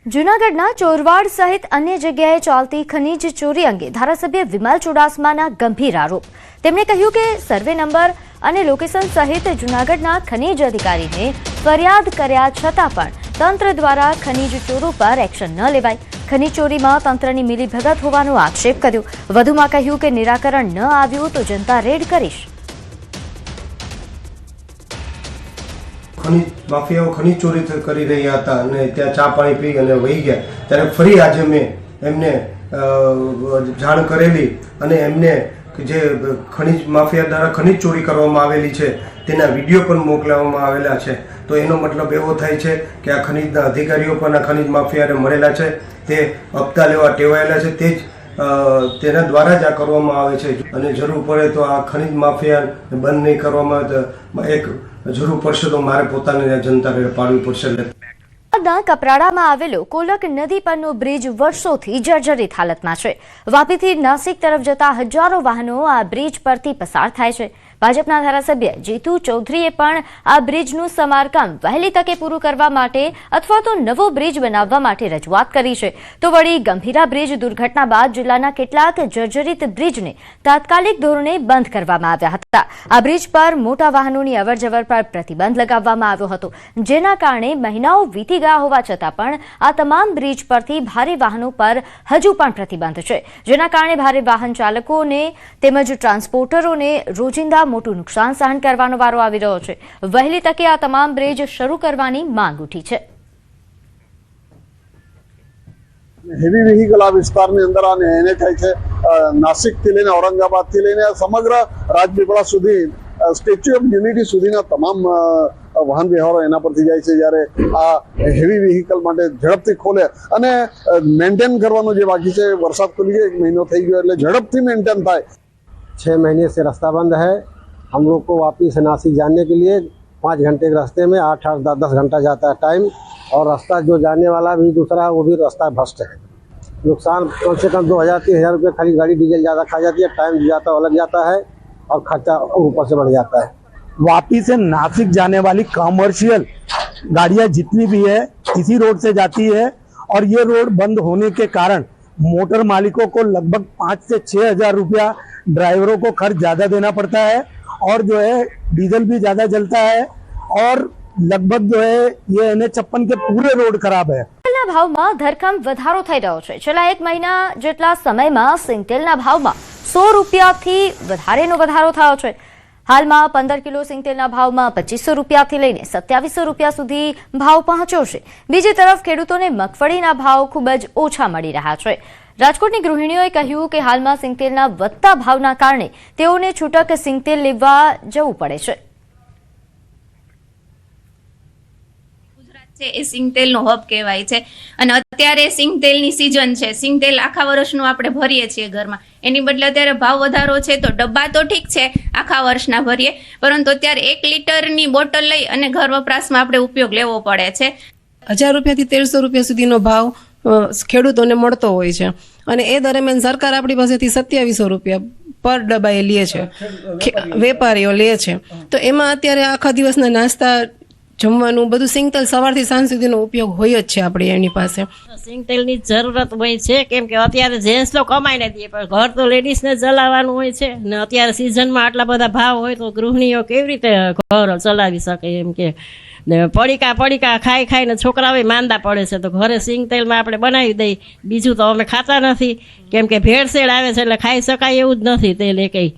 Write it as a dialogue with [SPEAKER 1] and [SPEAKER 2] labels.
[SPEAKER 1] જૂનાગઢના ચોરવાડ સહિત અન્ય જગ્યાએ ચાલતી ખનીજ ચોરી અંગે ધારાસભ્ય વિમલ ચુડાસમાના ગંભીર આરોપ. તેમણે કહ્યું કે સર્વે નંબર અને લોકેશન સહિત જૂનાગઢના ખનીજ અધિકારીને ફરિયાદ કર્યા છતાં પણ તંત્ર દ્વારા ખનીજ ચોરો પર એક્શન ન લેવાય. ખનીજ ચોરીમાં તંત્રની મિલીભગત હોવાનો આક્ષેપ કર્યો. વધુમાં કહ્યું કે નિરાકરણ ન આવ્યું તો જનતા રેડ કરીશ.
[SPEAKER 2] ખનીજ માફિયાઓ ખનીજ ચોરી કરી રહ્યા હતા અને ત્યાં ચા પાણી પી અને વહી ગયા. ત્યારે ફરી આજે મેં એમને જાણ કરેલી અને એમને જે ખનીજ માફિયા દ્વારા ખનીજ ચોરી કરવામાં આવેલી છે તેના વિડીયો પણ મોકલવામાં આવેલા છે. તો એનો મતલબ એવો થાય છે કે આ ખનીજના અધિકારીઓ પણ આ ખનીજ માફિયાને મળેલા છે, તે હપ્તા લેવા ટેવાયેલા છે, તે જ તેના દ્વારા જ આ કરવામાં આવે છે. અને જરૂર પડે તો આ ખનીજ માફિયા બંધ નહીં કરવામાં એક જરૂર પડશે તો મારે પોતાની જનતાને પાડવી પડશે.
[SPEAKER 1] કપરાડામાં આવેલો કોલક નદી પરનો બ્રિજ વર્ષોથી જર્જરિત હાલતમાં છે. વાપીથી નાસિક તરફ જતા હજારો વાહનો આ બ્રિજ પરથી પસાર થાય છે. ભાજપના ધારાસભ્ય જીતુ ચૌધરીએ પણ આ બ્રિજનું સમારકામ વહેલી તકે પૂરું કરવા માટે અથવા તો નવો બ્રિજ બનાવવા માટે રજૂઆત કરી છે. તો વળી ગંભીરા બ્રિજ દુર્ઘટના બાદ જિલ્લાના કેટલાક જર્જરિત બ્રિજને તાત્કાલિક ધોરણે બંધ કરવામાં આવ્યા હતા. આ બ્રિજ પર મોટા વાહનોની અવરજવર પર પ્રતિબંધ લગાવવામાં આવ્યો હતો, જેના કારણે મહિનાઓ વીતી ગયા હોવા છતાં પણ આ તમામ બ્રિજ પરથી ભારે વાહનો પર હજુ પણ પ્રતિબંધ છે, જેના કારણે ભારે વાહન ચાલકોને તેમજ ટ્રાન્સપોર્ટરોને રોજિંદા મોટું નુકસાન સહન કરવાનો વારો આવી રહ્યો છે. વહેલી તકે આ તમામ બ્રિજ શરૂ કરવાની માંગ ઉઠી છે.
[SPEAKER 3] હેવી વ્હીકલ આ વિસ્તારની અંદર આ NH છે. નાસિકથી લઈને ઔરંગાબાદથી લઈને સમગ્ર રાજપીપળા સુધી સ્ટેચ્યુ ઓફ યુનિટી સુધીના તમામ વાહન વ્યવહારો એના પરથી જાય છે. જ્યારે આ હેવી વ્હીકલ માટે ઝડપથી ખોલે અને મેન્ટેન કરવાનું જે બાકી છે, વરસાદ ખુલી ગયો 1 મહિનો થઈ ગયો એટલે ઝડપથી મેન્ટેન થાય.
[SPEAKER 4] 6 महीने से रास्ता बंद है. हम लोग को वापी से नासिक जाने के लिए 5 घंटे के रास्ते में 8-8 10 घंटा जाता है टाइम, और रास्ता जो जाने वाला भी दूसरा वो भी रास्ता भ्रष्ट है. नुकसान कम से कम 2000-3000 रुपये खाली गाड़ी डीजल ज़्यादा खा जाती है, टाइम जाता अलग जाता है और खर्चा ऊपर से बढ़ जाता है.
[SPEAKER 5] वापी से नासिक जाने वाली कॉमर्शियल गाड़ियाँ जितनी भी है इसी रोड से जाती है, और ये रोड बंद होने के कारण मोटर मालिकों को लगभग 5 से 6 हज़ार रुपया ड्राइवरों को खर्च ज़्यादा देना पड़ता है, और जो है डीजल भी ज़्यादा जलता है, और लगभग जो है ये NH-56 के पूरे रोड खराब है.
[SPEAKER 1] સિંગતેલના ભાવમાં ધરખમ વધારો થઈ રહ્યો છે. છેલ્લા 1 મહિના જેટલા સમયમાં સિંગતેલના ભાવમાં 100 રૂપિયાથી વધારેનો વધારો થયો છે. હાલમાં 15 કિલો સિંગતેલના ભાવમાં 2500 રૂપિયાથી લઈને 2700 રૂપિયા સુધી ભાવ પહોંચ્યો છે. બીજી તરફ ખેડૂતોને મગફળીના ભાવ ખૂબ જ ઓછા મળી રહ્યા છે. રાજકોટની ગૃહિણીઓએ કહ્યું કે હાલમાં સિંગતેલના વધતા ભાવના કારણે તેઓને છૂટક સિંગતેલ લેવા જવું પડે છે.
[SPEAKER 6] એ સિંગતેલનો હબ કહેવાય છે અને અત્યારે સિંગતેલની સિઝન છે. સિંગતેલ આખા વર્ષનું આપણે ભરીએ છીએ ઘરમાં, એની બદલે અત્યારે ભાવ વધારો છે. તો ડબ્બા તો ઠીક છે આખા વર્ષના ભરીએ, પરંતુ અત્યારે 1 લીટરની બોટલ લઈ અને ઘર વપરાશમાં આપણે ઉપયોગ લેવો પડે છે.
[SPEAKER 7] 1000 રૂપિયાથી 1300 રૂપિયા સુધીનો ભાવ ખેડૂતોને મળતો હોય છે, અને એ દરમિયાન સરકાર આપણી પાસેથી 2700 રૂપિયા પર ડબ્બા એ લે છે, વેપારીઓ લે છે. તો એમાં અત્યારે આખા દિવસના નાસ્તા જમવાનું બધું સિંગતેલ સવારથી સાંજ સુધીનો ઉપયોગ હોય જ છે આપણે એની પાસે.
[SPEAKER 8] સિંગતેલની જરૂરત હોય છે, કેમ કે અત્યારે જેન્ટ્સ તો કમાઈને દે પણ ઘર તો લેડીઝને ચલાવવાનું હોય છે ને અત્યારે સિઝનમાં આટલા બધા ભાવ હોય તો ગૃહિણીઓ કેવી રીતે ઘર ચલાવી શકે. એમ કે ને પડીકા ખાઈને છોકરાઓ માંદા પડે છે, તો ઘરે સિંગતેલમાં આપણે બનાવી દઈ. બીજું તો અમે ખાતા નથી, કેમ કે ભેળસેળ આવે છે એટલે ખાઈ શકાય એવું જ નથી તેલ એ કંઈ.